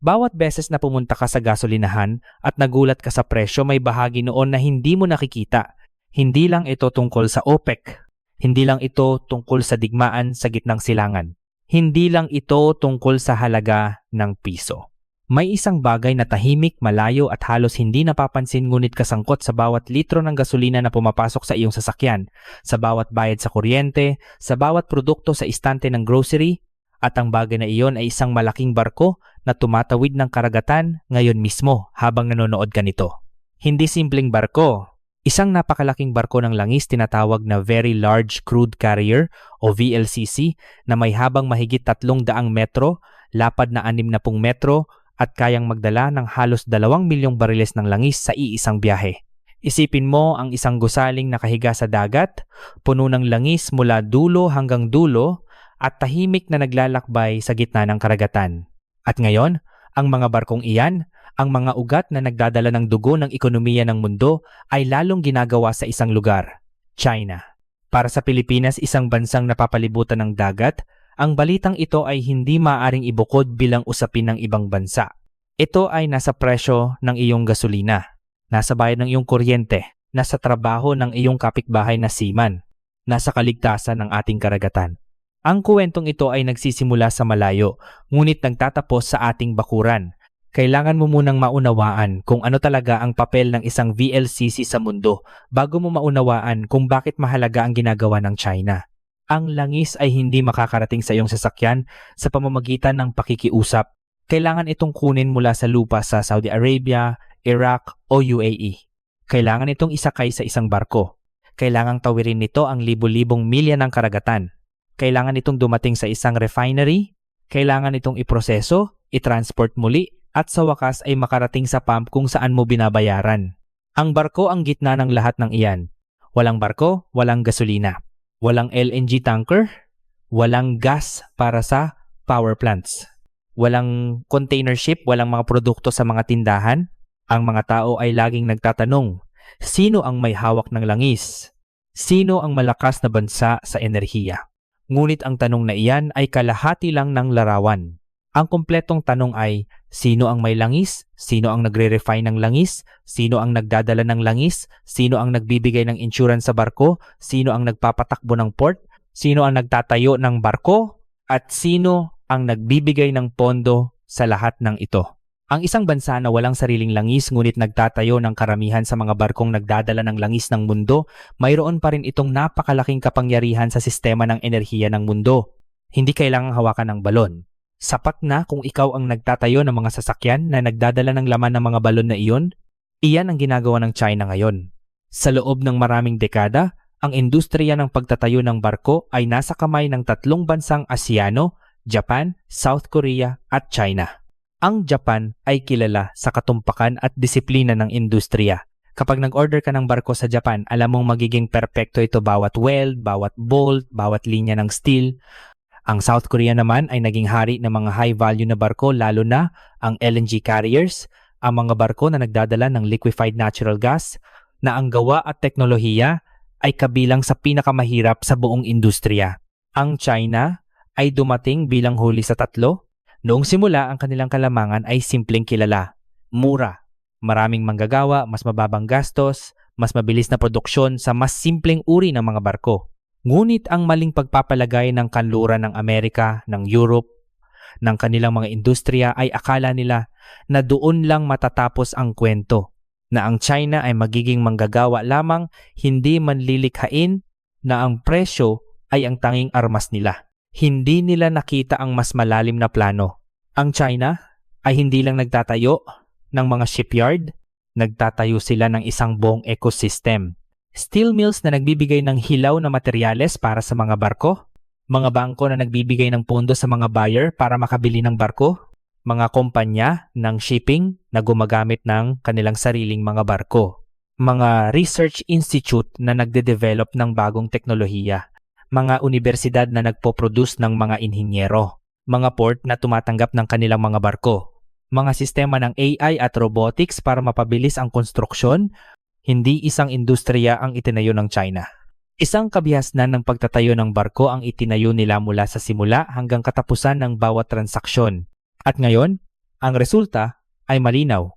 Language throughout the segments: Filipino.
Bawat beses na pumunta ka sa gasolinahan at nagulat ka sa presyo, may bahagi noon na hindi mo nakikita. Hindi lang ito tungkol sa OPEC. Hindi lang ito tungkol sa digmaan sa gitnang silangan. Hindi lang ito tungkol sa halaga ng piso. May isang bagay na tahimik, malayo at halos hindi napapansin ngunit kasangkot sa bawat litro ng gasolina na pumapasok sa iyong sasakyan, sa bawat bayad sa kuryente, sa bawat produkto sa istante ng grocery, at ang bagay na iyon ay isang malaking barko na tumatawid ng karagatan ngayon mismo habang nanonood ka nito. Hindi simpleng barko. Isang napakalaking barko ng langis tinatawag na Very Large Crude Carrier o VLCC na may habang mahigit 300 metro, lapad na 60 metro at kayang magdala ng halos 2 milyong bariles ng langis sa iisang biyahe. Isipin mo ang isang gusaling nakahiga sa dagat, puno ng langis mula dulo hanggang dulo at tahimik na naglalakbay sa gitna ng karagatan. At ngayon, ang mga barkong iyan, ang mga ugat na nagdadala ng dugo ng ekonomiya ng mundo ay lalong ginagawa sa isang lugar, China. Para sa Pilipinas, isang bansang napapalibutan ng dagat, ang balitang ito ay hindi maaaring ibukod bilang usapin ng ibang bansa. Ito ay nasa presyo ng iyong gasolina, nasa bayad ng iyong kuryente, nasa trabaho ng iyong kapitbahay na seaman, nasa kaligtasan ng ating karagatan. Ang kwentong ito ay nagsisimula sa malayo, ngunit nagtatapos sa ating bakuran. Kailangan mo munang maunawaan kung ano talaga ang papel ng isang VLCC sa mundo bago mo maunawaan kung bakit mahalaga ang ginagawa ng China. Ang langis ay hindi makakarating sa iyong sasakyan sa pamamagitan ng pakikiusap. Kailangan itong kunin mula sa lupa sa Saudi Arabia, Iraq o UAE. Kailangan itong isakay sa isang barko. Kailangang tawirin nito ang libu-libong milya ng karagatan. Kailangan itong dumating sa isang refinery. Kailangan itong iproseso, itransport muli at sa wakas ay makarating sa pump kung saan mo binabayaran. Ang barko ang gitna ng lahat ng iyan. Walang barko, walang gasolina. Walang LNG tanker, walang gas para sa power plants. Walang container ship, walang mga produkto sa mga tindahan. Ang mga tao ay laging nagtatanong, sino ang may hawak ng langis? Sino ang malakas na bansa sa enerhiya? Ngunit ang tanong na iyan ay kalahati lang ng larawan. Ang kumpletong tanong ay, sino ang may langis? Sino ang nagre-refine ng langis? Sino ang nagdadala ng langis? Sino ang nagbibigay ng insurance sa barko? Sino ang nagpapatakbo ng port? Sino ang nagtatayo ng barko? At sino ang nagbibigay ng pondo sa lahat ng ito? Ang isang bansa na walang sariling langis ngunit nagtatayo ng karamihan sa mga barkong nagdadala ng langis ng mundo, mayroon pa rin itong napakalaking kapangyarihan sa sistema ng enerhiya ng mundo. Hindi kailangang hawakan ng balon. Sapat na kung ikaw ang nagtatayo ng mga sasakyan na nagdadala ng laman ng mga balon na iyon. Iyan ang ginagawa ng China ngayon. Sa loob ng maraming dekada, ang industriya ng pagtatayo ng barko ay nasa kamay ng 3 bansang Asyano, Japan, South Korea at China. Ang Japan ay kilala sa katumpakan at disiplina ng industriya. Kapag nag-order ka ng barko sa Japan, alam mong magiging perpekto ito bawat weld, bawat bolt, bawat linya ng steel. Ang South Korea naman ay naging hari ng mga high-value na barko, lalo na ang LNG carriers, ang mga barko na nagdadala ng liquefied natural gas, na ang gawa at teknolohiya ay kabilang sa pinakamahirap sa buong industriya. Ang China ay dumating bilang huli sa 3. Noong simula, ang kanilang kalamangan ay simpleng kilala. Mura, maraming manggagawa, mas mababang gastos, mas mabilis na produksyon sa mas simpleng uri ng mga barko. Ngunit ang maling pagpapalagay ng kanluran ng Amerika, ng Europe, ng kanilang mga industriya ay akala nila na doon lang matatapos ang kwento, na ang China ay magiging manggagawa lamang, hindi manlilikhain, na ang presyo ay ang tanging armas nila. Hindi nila nakita ang mas malalim na plano. Ang China ay hindi lang nagtatayo ng mga shipyard, nagtatayo sila ng isang buong ecosystem. Steel mills na nagbibigay ng hilaw na materyales para sa mga barko, mga bangko na nagbibigay ng pondo sa mga buyer para makabili ng barko, mga kumpanya ng shipping na gumagamit ng kanilang sariling mga barko, mga research institute na nagde-develop ng bagong teknolohiya, mga universidad na nagpo-produce ng mga inhinyero, mga port na tumatanggap ng kanilang mga barko, mga sistema ng AI at robotics para mapabilis ang konstruksyon. Hindi isang industriya ang itinayo ng China. Isang kabihasnan ng pagtatayo ng barko ang itinayo nila mula sa simula hanggang katapusan ng bawat transaksyon. At ngayon, Ang resulta ay malinaw.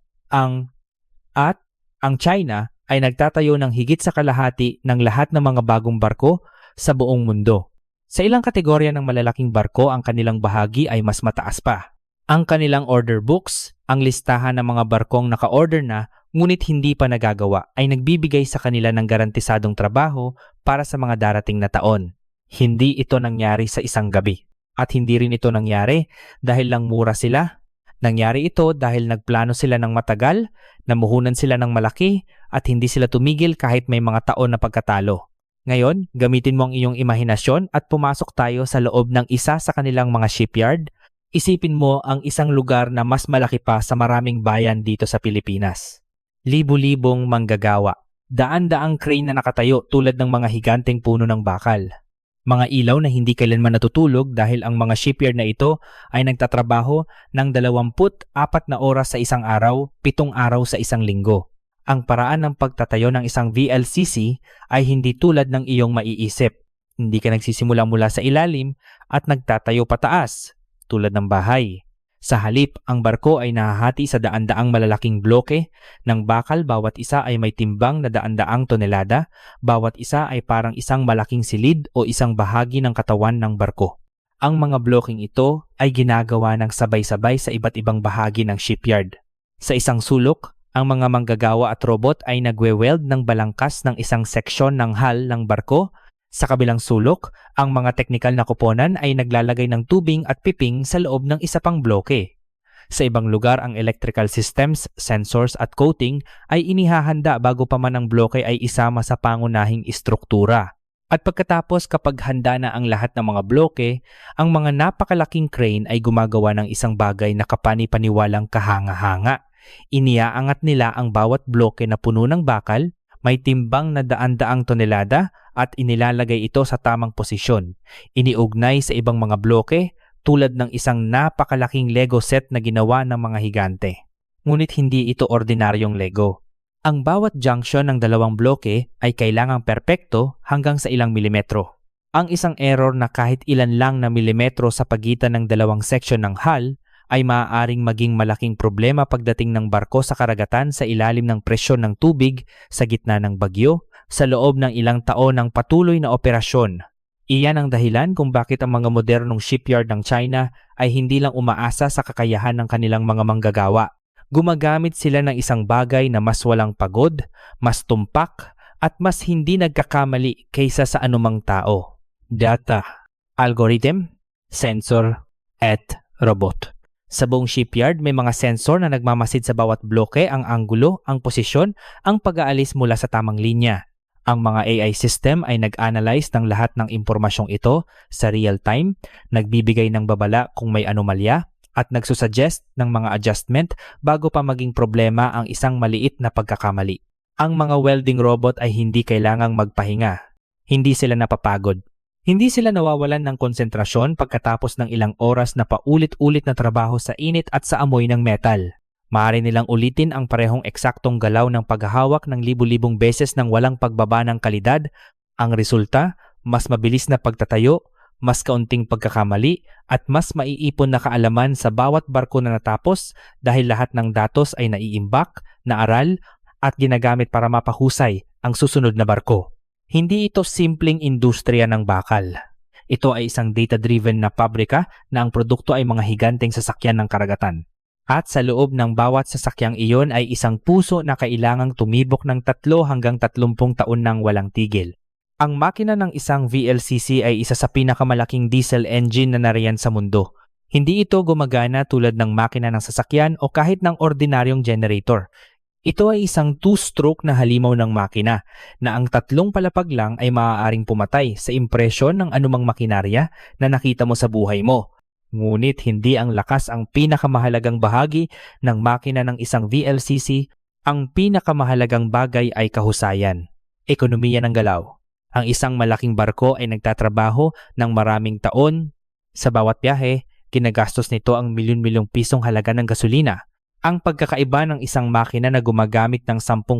At ang China ay nagtatayo ng higit sa kalahati ng lahat ng mga bagong barko sa buong mundo. Sa ilang kategorya ng malalaking barko, ang kanilang bahagi ay mas mataas pa. Ang kanilang order books, ang listahan ng mga barkong naka-order na ngunit hindi pa nagagawa, ay nagbibigay sa kanila ng garantisadong trabaho para sa mga darating na taon. Hindi ito nangyari sa isang gabi. At hindi rin ito nangyari dahil lang mura sila. Nangyari ito dahil nagplano sila ng matagal, namuhunan sila ng malaki, at hindi sila tumigil kahit may mga taon na pagkatalo. Ngayon, gamitin mo ang iyong imahinasyon at pumasok tayo sa loob ng isa sa kanilang mga shipyard. Isipin mo ang isang lugar na mas malaki pa sa maraming bayan dito sa Pilipinas. Libu-libong manggagawa. Daan-daang crane na nakatayo tulad ng mga higanteng puno ng bakal. Mga ilaw na hindi kailanman natutulog dahil ang mga shipyard na ito ay nagtatrabaho ng 24 na oras sa isang araw, 7 araw sa isang linggo. Ang paraan ng pagtatayo ng isang VLCC ay hindi tulad ng iyong maiisip. Hindi ka nagsisimula mula sa ilalim at nagtatayo pataas, tulad ng bahay. Sa halip, ang barko ay nahahati sa daan-daang malalaking bloke ng bakal, bawat isa ay may timbang na daan-daang tonelada, bawat isa ay parang isang malaking silid o isang bahagi ng katawan ng barko. Ang mga blokeng ito ay ginagawa ng sabay-sabay sa iba't ibang bahagi ng shipyard. Sa isang sulok, ang mga manggagawa at robot ay nagwe-weld ng balangkas ng isang seksyon ng hull ng barko. Sa kabilang sulok, ang mga teknikal na koponan ay naglalagay ng tubing at piping sa loob ng isa pang bloke. Sa ibang lugar, ang electrical systems, sensors at coating ay inihahanda bago pa man ang bloke ay isama sa pangunahing istruktura. At pagkatapos, kapag handa na ang lahat ng mga bloke, ang mga napakalaking crane ay gumagawa ng isang bagay na kapani-paniwalang kahanga-hanga. Iniaangat nila ang bawat bloke na puno ng bakal, may timbang na daan-daang tonelada, at inilalagay ito sa tamang posisyon. Iniugnay sa ibang mga bloke tulad ng isang napakalaking Lego set na ginawa ng mga higante. Ngunit hindi ito ordinaryong Lego. Ang bawat junction ng dalawang bloke ay kailangang perpekto hanggang sa ilang milimetro. Ang isang error na kahit ilan lang na milimetro sa pagitan ng dalawang section ng hull ay maaaring maging malaking problema pagdating ng barko sa karagatan sa ilalim ng presyon ng tubig sa gitna ng bagyo, sa loob ng ilang taon ng patuloy na operasyon. Iyan ang dahilan kung bakit ang mga modernong shipyard ng China ay hindi lang umaasa sa kakayahan ng kanilang mga manggagawa. Gumagamit sila ng isang bagay na mas walang pagod, mas tumpak, at mas hindi nagkakamali kaysa sa anumang tao. Data, algorithm, sensor, at robot. Sa buong shipyard, may mga sensor na nagmamasid sa bawat bloke, ang anggulo, ang posisyon, ang pag-aalis mula sa tamang linya. Ang mga AI system ay nag-analyze ng lahat ng impormasyong ito sa real time, nagbibigay ng babala kung may anomalya, at nagsusuggest ng mga adjustment bago pa maging problema ang isang maliit na pagkakamali. Ang mga welding robot ay hindi kailangang magpahinga. Hindi sila napapagod. Hindi sila nawawalan ng konsentrasyon pagkatapos ng ilang oras na paulit-ulit na trabaho sa init at sa amoy ng metal. Maaari nilang ulitin ang parehong eksaktong galaw ng paghahawak ng libu-libong beses ng walang pagbaba ng kalidad. Ang resulta, mas mabilis na pagtatayo, mas kaunting pagkakamali, at mas maiipon na kaalaman sa bawat barko na natapos dahil lahat ng datos ay naiimbak, naaral, at ginagamit para mapahusay ang susunod na barko. Hindi ito simpleng industriya ng bakal. Ito ay isang data-driven na pabrika na ang produkto ay mga higanteng sasakyan ng karagatan. At sa loob ng bawat sasakyang iyon ay isang puso na kailangang tumibok ng 3 hanggang 30 taon nang walang tigil. Ang makina ng isang VLCC ay isa sa pinakamalaking diesel engine na nariyan sa mundo. Hindi ito gumagana tulad ng makina ng sasakyan o kahit ng ordinaryong generator. Ito ay isang 2-stroke na halimaw ng makina na ang 3 palapag lang ay maaaring pumatay sa impresyon ng anumang makinarya na nakita mo sa buhay mo. Ngunit hindi ang lakas ang pinakamahalagang bahagi ng makina ng isang VLCC, ang pinakamahalagang bagay ay kahusayan, ekonomiya ng galaw. Ang isang malaking barko ay nagtatrabaho ng maraming taon. Sa bawat biyahe, ginagastos nito ang milyon-milyong pisong halaga ng gasolina. Ang pagkakaiba ng isang makina na gumagamit ng 10%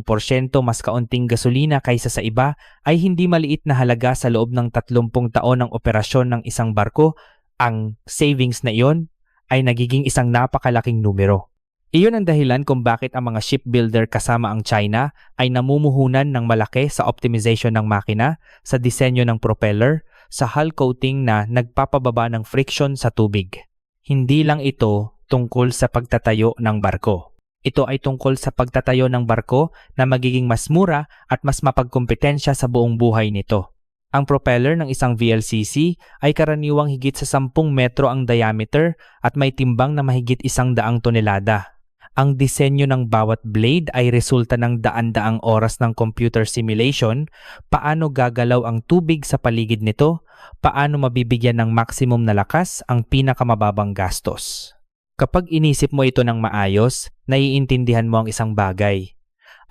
mas kaunting gasolina kaysa sa iba ay hindi maliit na halaga sa loob ng 30 taon ng operasyon ng isang barko. Ang savings na iyon ay nagiging isang napakalaking numero. Iyon ang dahilan kung bakit ang mga shipbuilder kasama ang China ay namumuhunan ng malaki sa optimization ng makina, sa disenyo ng propeller, sa hull coating na nagpapababa ng friction sa tubig. Hindi lang ito tungkol sa pagtatayo ng barko. Ito ay tungkol sa pagtatayo ng barko na magiging mas mura at mas mapagkompetensya sa buong buhay nito. Ang propeller ng isang VLCC ay karaniwang higit sa 10 metro ang diameter at may timbang na mahigit 100 tonelada. Ang disenyo ng bawat blade ay resulta ng daan-daang oras ng computer simulation, paano gagalaw ang tubig sa paligid nito, paano mabibigyan ng maximum na lakas ang pinakamababang gastos. Kapag inisip mo ito ng maayos, naiintindihan mo ang isang bagay.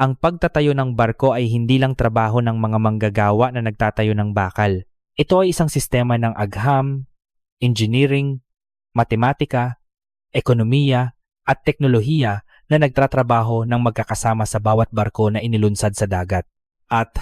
Ang pagtatayo ng barko ay hindi lang trabaho ng mga manggagawa na nagtatayo ng bakal. Ito ay isang sistema ng agham, engineering, matematika, ekonomiya, at teknolohiya na nagtatrabaho ng magkakasama sa bawat barko na inilunsad sa dagat. At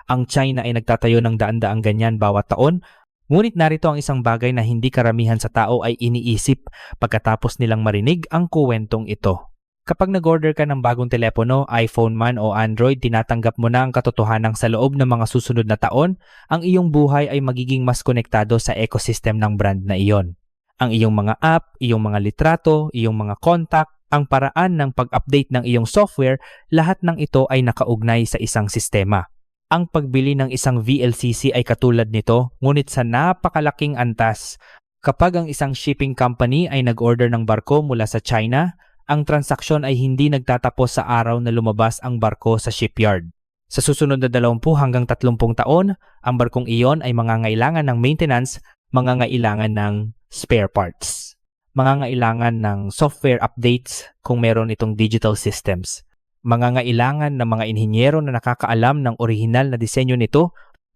ang China ay nagtatayo ng daan-daang ganyan bawat taon, ngunit narito ang isang bagay na hindi karamihan sa tao ay iniisip pagkatapos nilang marinig ang kuwentong ito. Kapag nag-order ka ng bagong telepono, iPhone man o Android, tinatanggap mo na ang katotohanan sa loob ng mga susunod na taon, ang iyong buhay ay magiging mas konektado sa ecosystem ng brand na iyon. Ang iyong mga app, iyong mga litrato, iyong mga contact, ang paraan ng pag-update ng iyong software, lahat ng ito ay nakaugnay sa isang sistema. Ang pagbili ng isang VLCC ay katulad nito, ngunit sa napakalaking antas. Kapag ang isang shipping company ay nag-order ng barko mula sa China, ang transaksyon ay hindi nagtatapos sa araw na lumabas ang barko sa shipyard. Sa susunod na 20 hanggang 30 taon, ang barkong iyon ay mangangailangan ng maintenance, mangangailangan ng spare parts, mangangailangan ng software updates kung meron itong digital systems, mangangailangan ng mga inhinyero na nakakaalam ng orihinal na disenyo nito,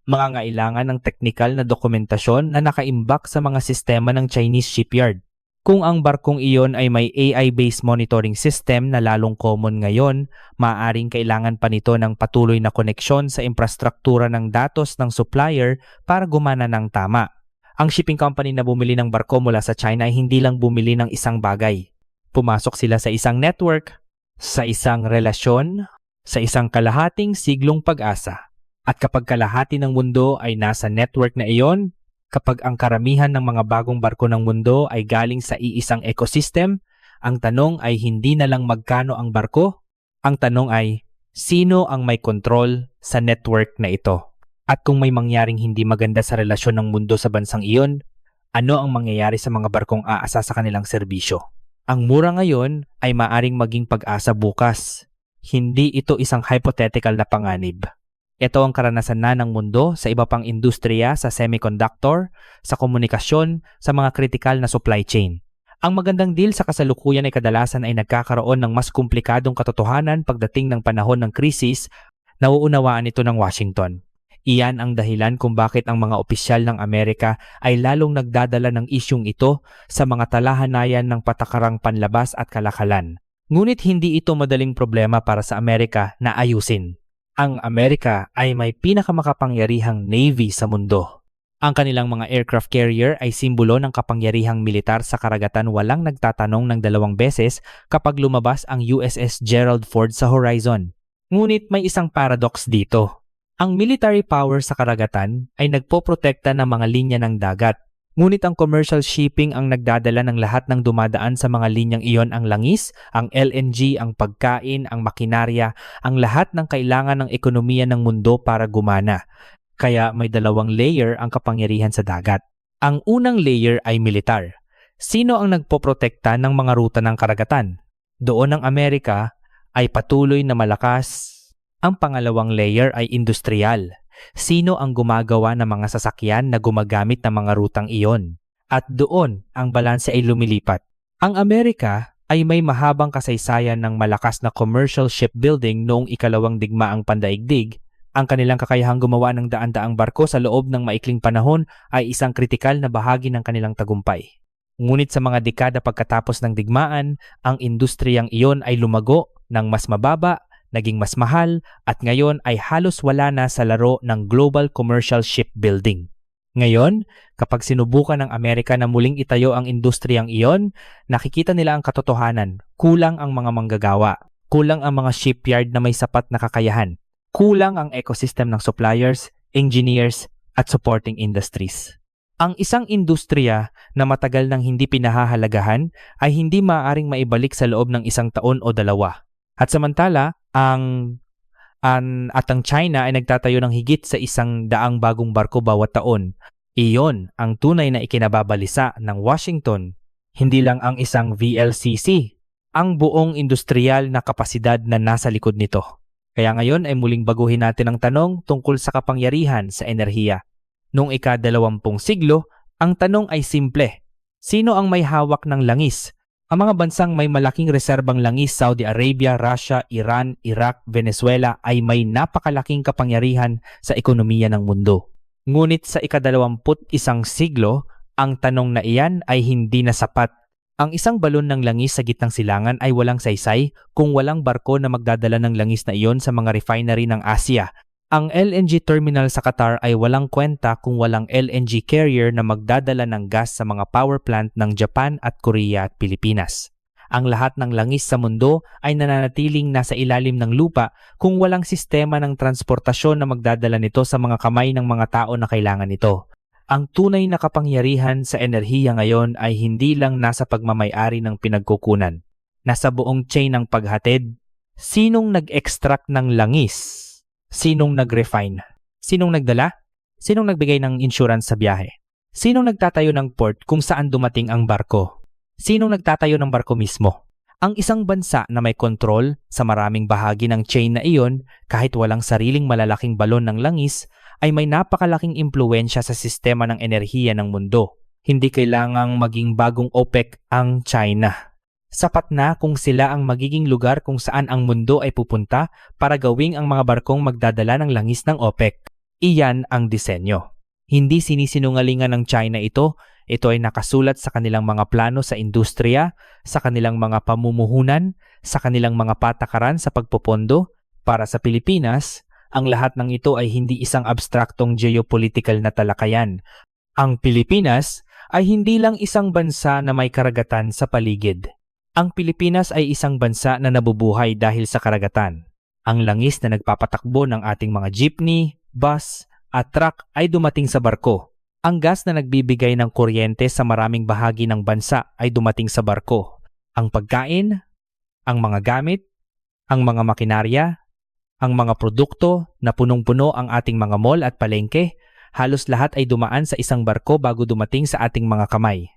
mangangailangan ng teknikal na dokumentasyon na nakaimbak sa mga sistema ng Chinese shipyard. Kung ang barkong iyon ay may AI-based monitoring system na lalong common ngayon, maaaring kailangan pa nito ng patuloy na koneksyon sa infrastruktura ng datos ng supplier para gumana ng tama. Ang shipping company na bumili ng barko mula sa China ay hindi lang bumili ng isang bagay. Pumasok sila sa isang network, sa isang relasyon, sa isang kalahating siglong pag-asa. At kapag kalahati ng mundo ay nasa network na iyon, kapag ang karamihan ng mga bagong barko ng mundo ay galing sa iisang ecosystem, ang tanong ay hindi na lang magkano ang barko, ang tanong ay sino ang may kontrol sa network na ito. At kung may mangyaring hindi maganda sa relasyon ng mundo sa bansang iyon, ano ang mangyayari sa mga barkong aasa sa kanilang serbisyo? Ang mura ngayon ay maaring maging pag-asa bukas. Hindi ito isang hypothetical na panganib. Ito ang karanasan na ng mundo sa iba pang industriya, sa semiconductor, sa komunikasyon, sa mga kritikal na supply chain. Ang magandang deal sa kasalukuyan ay kadalasan ay nagkakaroon ng mas komplikadong katotohanan pagdating ng panahon ng krisis, nauunawaan ito ng Washington. Iyan ang dahilan kung bakit ang mga opisyal ng Amerika ay lalong nagdadala ng isyung ito sa mga talahanayan ng patakarang panlabas at kalakalan. Ngunit hindi ito madaling problema para sa Amerika na ayusin. Ang Amerika ay may pinakamakapangyarihang navy sa mundo. Ang kanilang mga aircraft carrier ay simbolo ng kapangyarihang militar sa karagatan, walang nagtatanong ng 2 beses kapag lumabas ang USS Gerald Ford sa horizon. Ngunit may isang paradox dito. Ang military power sa karagatan ay nagpoprotekta ng mga linya ng dagat. Ngunit ang commercial shipping ang nagdadala ng lahat ng dumadaan sa mga linyang iyon, ang langis, ang LNG, ang pagkain, ang makinarya, ang lahat ng kailangan ng ekonomiya ng mundo para gumana. Kaya may 2 layer ang kapangyarihan sa dagat. Ang unang layer ay militar. Sino ang nagpoprotekta ng mga ruta ng karagatan? Doon ang Amerika ay patuloy na malakas. Ang pangalawang layer ay industrial. Sino ang gumagawa ng mga sasakyan na gumagamit ng mga rutang iyon? At doon, ang balanse ay lumilipat. Ang Amerika ay may mahabang kasaysayan ng malakas na commercial shipbuilding noong ikalawang digmaang pandaigdig. Ang kanilang kakayahang gumawa ng daan-daang barko sa loob ng maikling panahon ay isang kritikal na bahagi ng kanilang tagumpay. Ngunit sa mga dekada pagkatapos ng digmaan, ang industriyang iyon ay lumago ng mas mababa, naging mas mahal, at ngayon ay halos wala na sa laro ng global commercial shipbuilding. Ngayon, kapag sinubukan ng Amerika na muling itayo ang industriyang iyon, nakikita nila ang katotohanan. Kulang ang mga manggagawa. Kulang ang mga shipyard na may sapat na kakayahan. Kulang ang ecosystem ng suppliers, engineers, at supporting industries. Ang isang industriya na matagal nang hindi pinahahalagahan ay hindi maaaring maibalik sa loob ng 1 taon o 2. At samantala, ang China ay nagtatayo ng higit sa 100 bagong barko bawat taon. Iyon ang tunay na ikinababalisa ng Washington. Hindi lang ang isang VLCC, ang buong industrial na kapasidad na nasa likod nito. Kaya ngayon ay muling baguhin natin ang tanong tungkol sa kapangyarihan sa enerhiya. Noong ika-20 siglo, ang tanong ay simple. Sino ang may hawak ng langis? Ang mga bansang may malaking reserbang langis, Saudi Arabia, Russia, Iran, Iraq, Venezuela ay may napakalaking kapangyarihan sa ekonomiya ng mundo. Ngunit sa ika-21 siglo, ang tanong na iyan ay hindi na sapat. Ang isang balon ng langis sa gitnang silangan ay walang saysay kung walang barko na magdadala ng langis na iyon sa mga refinery ng Asia. Ang LNG terminal sa Qatar ay walang kwenta kung walang LNG carrier na magdadala ng gas sa mga power plant ng Japan at Korea at Pilipinas. Ang lahat ng langis sa mundo ay nananatiling nasa ilalim ng lupa kung walang sistema ng transportasyon na magdadala nito sa mga kamay ng mga tao na kailangan nito. Ang tunay na kapangyarihan sa enerhiya ngayon ay hindi lang nasa pagmamay-ari ng pinagkukunan. Nasa buong chain ng paghatid. Sinong nag-extract ng langis? Sinong nag-refine? Sinong nagdala? Sinong nagbigay ng insurance sa biyahe? Sinong nagtatayo ng port kung saan dumating ang barko? Sinong nagtatayo ng barko mismo? Ang isang bansa na may kontrol sa maraming bahagi ng chain na iyon, kahit walang sariling malalaking balon ng langis, ay may napakalaking impluwensya sa sistema ng enerhiya ng mundo. Hindi kailangang maging bagong OPEC ang China. Sapat na kung sila ang magiging lugar kung saan ang mundo ay pupunta para gawing ang mga barkong magdadala ng langis ng OPEC. Iyan ang disenyo. Hindi sinisinungalingan ng China ito. Ito ay nakasulat sa kanilang mga plano sa industriya, sa kanilang mga pamumuhunan, sa kanilang mga patakaran sa pagpopondo. Para sa Pilipinas, ang lahat ng ito ay hindi isang abstraktong geopolitical na talakayan. Ang Pilipinas ay hindi lang isang bansa na may karagatan sa paligid. Ang Pilipinas ay isang bansa na nabubuhay dahil sa karagatan. Ang langis na nagpapatakbo ng ating mga jeepney, bus, at truck ay dumating sa barko. Ang gas na nagbibigay ng kuryente sa maraming bahagi ng bansa ay dumating sa barko. Ang pagkain, ang mga gamit, ang mga makinarya, ang mga produkto na punong-puno ang ating mga mall at palengke, halos lahat ay dumaan sa isang barko bago dumating sa ating mga kamay.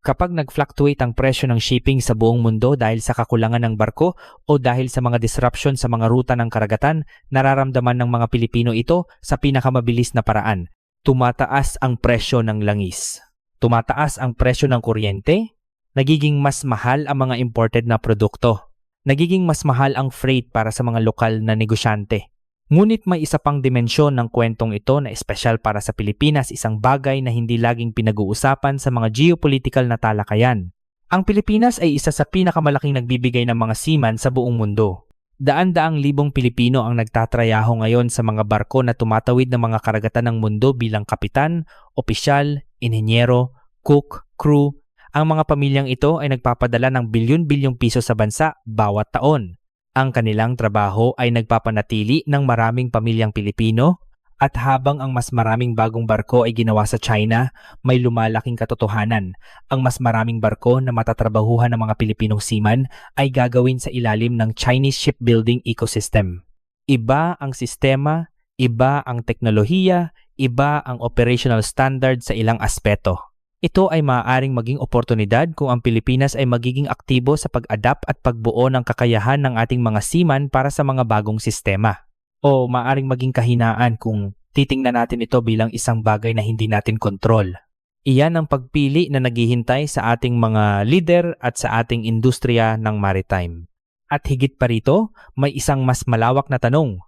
Kapag nag-fluctuate ang presyo ng shipping sa buong mundo dahil sa kakulangan ng barko o dahil sa mga disruption sa mga ruta ng karagatan, nararamdaman ng mga Pilipino ito sa pinakamabilis na paraan. Tumataas ang presyo ng langis. Tumataas ang presyo ng kuryente. Nagiging mas mahal ang mga imported na produkto. Nagiging mas mahal ang freight para sa mga lokal na negosyante. Ngunit may isa pang dimensyon ng kwentong ito na espesyal para sa Pilipinas, isang bagay na hindi laging pinag-uusapan sa mga geopolitical na talakayan. Ang Pilipinas ay isa sa pinakamalaking nagbibigay ng mga seaman sa buong mundo. Daan-daang libong Pilipino ang nagtatrayaho ngayon sa mga barko na tumatawid ng mga karagatan ng mundo bilang kapitan, opisyal, inhenyero, cook, crew. Ang mga pamilyang ito ay nagpapadala ng bilyon-bilyong piso sa bansa bawat taon. Ang kanilang trabaho ay nagpapanatili ng maraming pamilyang Pilipino at habang ang mas maraming bagong barko ay ginawa sa China, may lumalaking katotohanan. Ang mas maraming barko na matatrabahuhan ng mga Pilipinong seaman ay gagawin sa ilalim ng Chinese shipbuilding ecosystem. Iba ang sistema, iba ang teknolohiya, iba ang operational standard sa ilang aspeto. Ito ay maaaring maging oportunidad kung ang Pilipinas ay magiging aktibo sa pag-adapt at pagbuo ng kakayahan ng ating mga seaman para sa mga bagong sistema. O maaaring maging kahinaan kung titingnan natin ito bilang isang bagay na hindi natin kontrol. Iyan ang pagpili na naghihintay sa ating mga leader at sa ating industriya ng maritime. At higit pa rito, may isang mas malawak na tanong.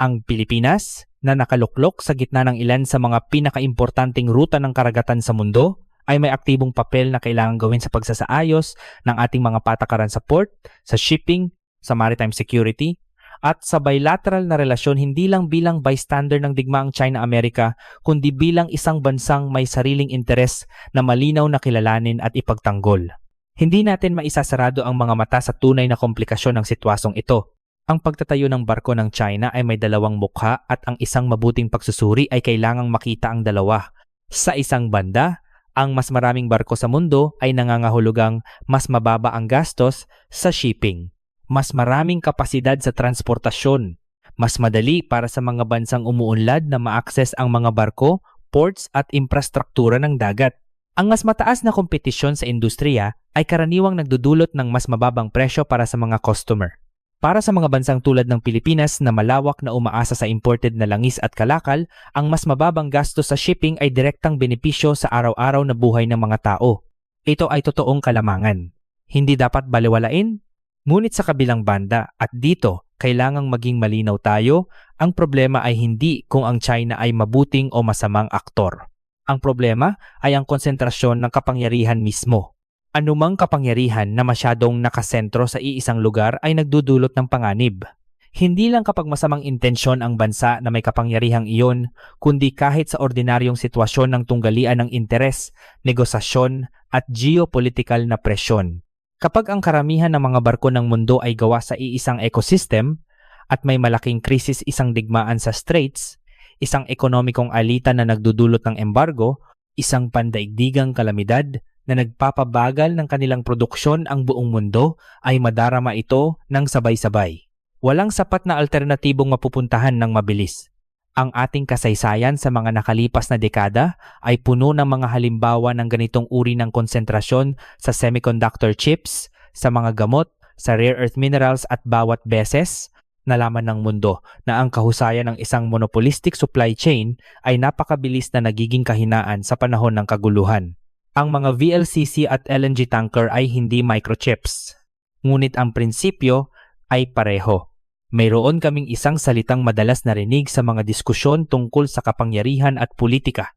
Ang Pilipinas, na nakaluklok sa gitna ng ilan sa mga pinakaimportanteng ruta ng karagatan sa mundo, ay may aktibong papel na kailangan gawin sa pagsasaayos ng ating mga patakaran sa port, sa shipping, sa maritime security. at sa bilateral na relasyon hindi lang bilang bystander ng digmaang China-Amerika kundi bilang isang bansang may sariling interes na malinaw na kilalanin at ipagtanggol. Hindi natin maisasarado ang mga mata sa tunay na komplikasyon ng sitwasyong ito. Ang pagtatayo ng barko ng China ay may dalawang mukha at ang isang mabuting pagsusuri ay kailangang makita ang dalawa. Sa isang banda, ang mas maraming barko sa mundo ay nangangahulugang mas mababa ang gastos sa shipping, mas maraming kapasidad sa transportasyon, mas madali para sa mga bansang umuunlad na ma-access ang mga barko, ports at infrastruktura ng dagat. Ang mas mataas na kompetisyon sa industriya ay karaniwang nagdudulot ng mas mababang presyo para sa mga customer. Para sa mga bansang tulad ng Pilipinas na malawak na umaasa sa imported na langis at kalakal, ang mas mababang gastos sa shipping ay direktang benepisyo sa araw-araw na buhay ng mga tao. Ito ay totoong kalamangan. Hindi dapat balewalain. Ngunit sa kabilang banda at dito, kailangang maging malinaw tayo, ang problema ay hindi kung ang China ay mabuting o masamang aktor. Ang problema ay ang konsentrasyon ng kapangyarihan mismo. Anumang kapangyarihan na masyadong nakasentro sa iisang lugar ay nagdudulot ng panganib. Hindi lang kapag masamang intensyon ang bansa na may kapangyarihang iyon, kundi kahit sa ordinaryong sitwasyon ng tunggalian ng interes, negosasyon at geopolitical na presyon. Kapag ang karamihan ng mga barko ng mundo ay gawa sa iisang ecosystem at may malaking krisis isang digmaan sa straits, isang ekonomikong alitan na nagdudulot ng embargo, isang pandaigdigang kalamidad na nagpapabagal ng kanilang produksyon ang buong mundo ay madarama ito ng sabay-sabay. Walang sapat na alternatibong mapupuntahan ng mabilis. Ang ating kasaysayan sa mga nakalipas na dekada ay puno ng mga halimbawa ng ganitong uri ng konsentrasyon sa semiconductor chips, sa mga gamot, sa rare earth minerals at bawat beses nalaman ng mundo na ang kahusayan ng isang monopolistic supply chain ay napakabilis na nagiging kahinaan sa panahon ng kaguluhan. Ang mga VLCC at LNG tanker ay hindi microchips. Ngunit ang prinsipyo ay pareho. Mayroon kaming isang salitang madalas narinig sa mga diskusyon tungkol sa kapangyarihan at politika.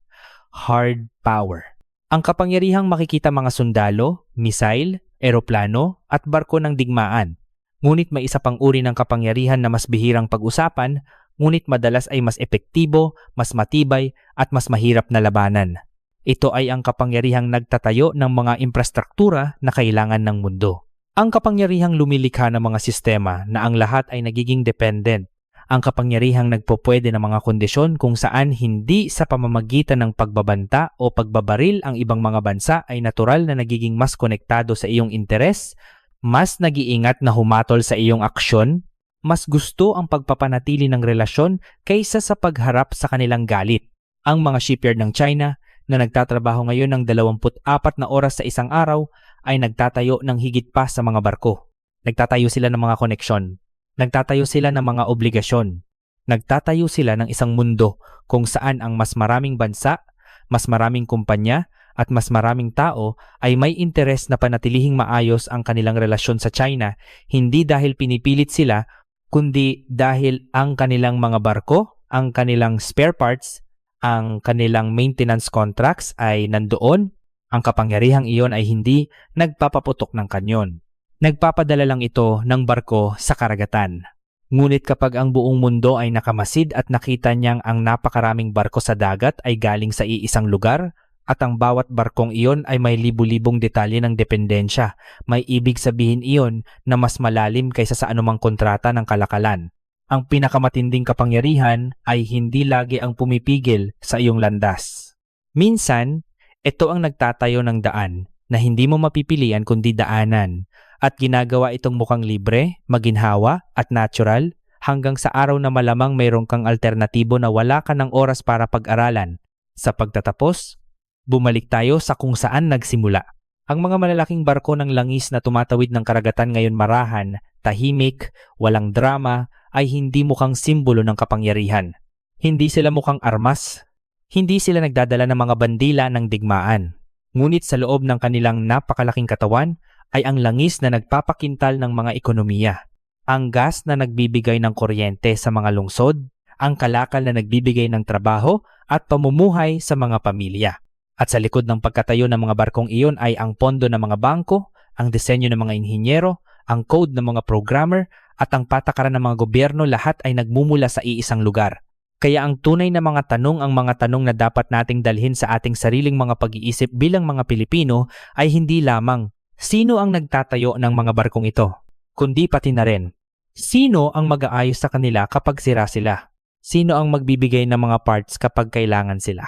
Hard power. Ang kapangyarihang makikita mga sundalo, misail, eroplano at barko ng digmaan. Ngunit may isa pang uri ng kapangyarihan na mas bihirang pag-usapan, ngunit madalas ay mas epektibo, mas matibay at mas mahirap na labanan. Ito ay ang kapangyarihang nagtatayo ng mga infrastruktura na kailangan ng mundo. Ang kapangyarihang lumilikha ng mga sistema na ang lahat ay nagiging dependent. Ang kapangyarihang nagpupwede ng mga kondisyon kung saan hindi sa pamamagitan ng pagbabanta o pagbabaril ang ibang mga bansa ay natural na nagiging mas konektado sa iyong interes, mas nag-iingat na humatol sa iyong aksyon, mas gusto ang pagpapanatili ng relasyon kaysa sa pagharap sa kanilang galit. Ang mga shipyard ng China na nagtatrabaho ngayon ng 24 na oras sa isang araw ay nagtatayo ng higit pa sa mga barko. Nagtatayo sila ng mga koneksyon. Nagtatayo sila ng mga obligasyon. Nagtatayo sila ng isang mundo kung saan ang mas maraming bansa, mas maraming kumpanya at mas maraming tao ay may interes na panatilihing maayos ang kanilang relasyon sa China, hindi dahil pinipilit sila, kundi dahil ang kanilang mga barko, ang kanilang spare parts, ang kanilang maintenance contracts ay nandoon, ang kapangyarihang iyon ay hindi nagpapaputok ng kanyon. Nagpapadala lang ito ng barko sa karagatan. Ngunit kapag ang buong mundo ay nakamasid at nakita niyang ang napakaraming barko sa dagat ay galing sa iisang lugar at ang bawat barkong iyon ay may libu-libong detalye ng dependensya, may ibig sabihin iyon na mas malalim kaysa sa anumang kontrata ng kalakalan. Ang pinakamatinding kapangyarihan ay hindi lagi ang pumipigil sa iyong landas. Minsan, ito ang nagtatayo ng daan na hindi mo mapipilian kundi daanan at ginagawa itong mukhang libre, maginhawa at natural hanggang sa araw na malamang mayroon kang alternatibo na wala ka ng oras para pag-aralan. Sa pagtatapos, bumalik tayo sa kung saan nagsimula. Ang mga malalaking barko ng langis na tumatawid ng karagatan ngayon marahan, tahimik, walang drama, ay hindi mukhang simbolo ng kapangyarihan. Hindi sila mukhang armas. Hindi sila nagdadala ng mga bandila ng digmaan. Ngunit sa loob ng kanilang napakalaking katawan ay ang langis na nagpapakintal ng mga ekonomiya. Ang gas na nagbibigay ng kuryente sa mga lungsod, ang kalakal na nagbibigay ng trabaho at pamumuhay sa mga pamilya. At sa likod ng pagkatayo ng mga barkong iyon ay ang pondo ng mga bangko, ang disenyo ng mga inhinyero, ang code ng mga programmer, at ang patakaran ng mga gobyerno lahat ay nagmumula sa iisang lugar. Kaya ang tunay na mga tanong, ang mga tanong na dapat nating dalhin sa ating sariling mga pag-iisip bilang mga Pilipino ay hindi lamang, sino ang nagtatayo ng mga barkong ito? Kundi pati na rin, sino ang mag-aayos sa kanila kapag sira sila? Sino ang magbibigay ng mga parts kapag kailangan sila?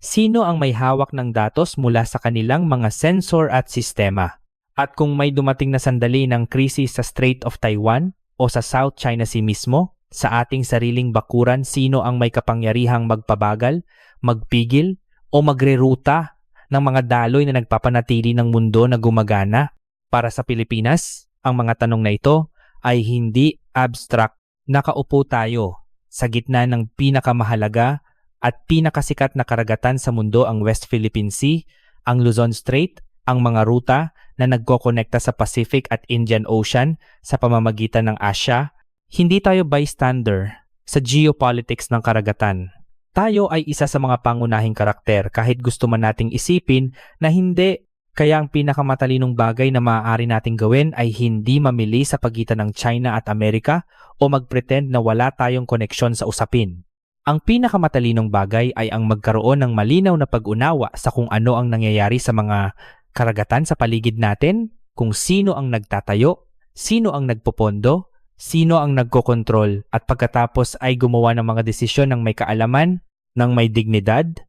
Sino ang may hawak ng datos mula sa kanilang mga sensor at sistema? At kung may dumating na sandali ng krisis sa Strait of Taiwan o sa South China Sea mismo, sa ating sariling bakuran, sino ang may kapangyarihang magpabagal, magpigil, o magreruta ng mga daloy na nagpapanatili ng mundo na gumagana? Para sa Pilipinas, ang mga tanong na ito ay hindi abstract. Nakaupo tayo sa gitna ng pinakamahalaga at pinakasikat na karagatan sa mundo, ang West Philippine Sea, ang Luzon Strait, ang mga ruta na nagkokonekta sa Pacific at Indian Ocean sa pamamagitan ng Asya. Hindi tayo bystander sa geopolitics ng karagatan. Tayo ay isa sa mga pangunahing karakter kahit gusto man nating isipin na hindi. Kaya ang pinakamatalinong bagay na maaari nating gawin ay hindi mamili sa pagitan ng China at Amerika o magpretend na wala tayong koneksyon sa usapin. Ang pinakamatalinong bagay ay ang magkaroon ng malinaw na pag-unawa sa kung ano ang nangyayari sa mga karagatan sa paligid natin, kung sino ang nagtatayo, sino ang nagpopondo, sino ang nagkokontrol, at pagkatapos ay gumawa ng mga desisyon ng may kaalaman, ng may dignidad,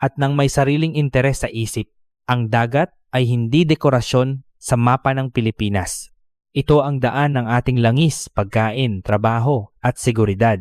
at ng may sariling interes sa isip. Ang dagat ay hindi dekorasyon sa mapa ng Pilipinas. Ito ang daan ng ating langis, pagkain, trabaho, at seguridad.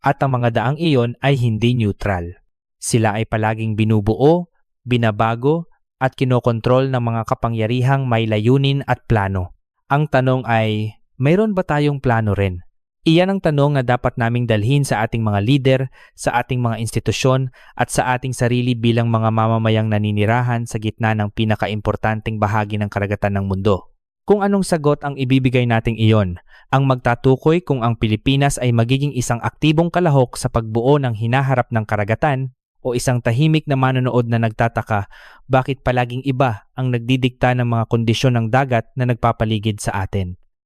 At ang mga daang iyon ay hindi neutral. Sila ay palaging binubuo, binabago, at kinokontrol ng mga kapangyarihang may layunin at plano. Ang tanong ay, mayroon ba tayong plano rin? Iyan ang tanong na dapat naming dalhin sa ating mga lider, sa ating mga institusyon, at sa ating sarili bilang mga mamamayang naninirahan sa gitna ng pinakaimportanteng bahagi ng karagatan ng mundo. Kung anong sagot ang ibibigay nating iyon, ang magtatukoy kung ang Pilipinas ay magiging isang aktibong kalahok sa pagbuo ng hinaharap ng karagatan o isang tahimik na manonood na nagtataka bakit palaging iba ang nagdidikta ng mga kondisyon ng dagat na nagpapaligid sa atin.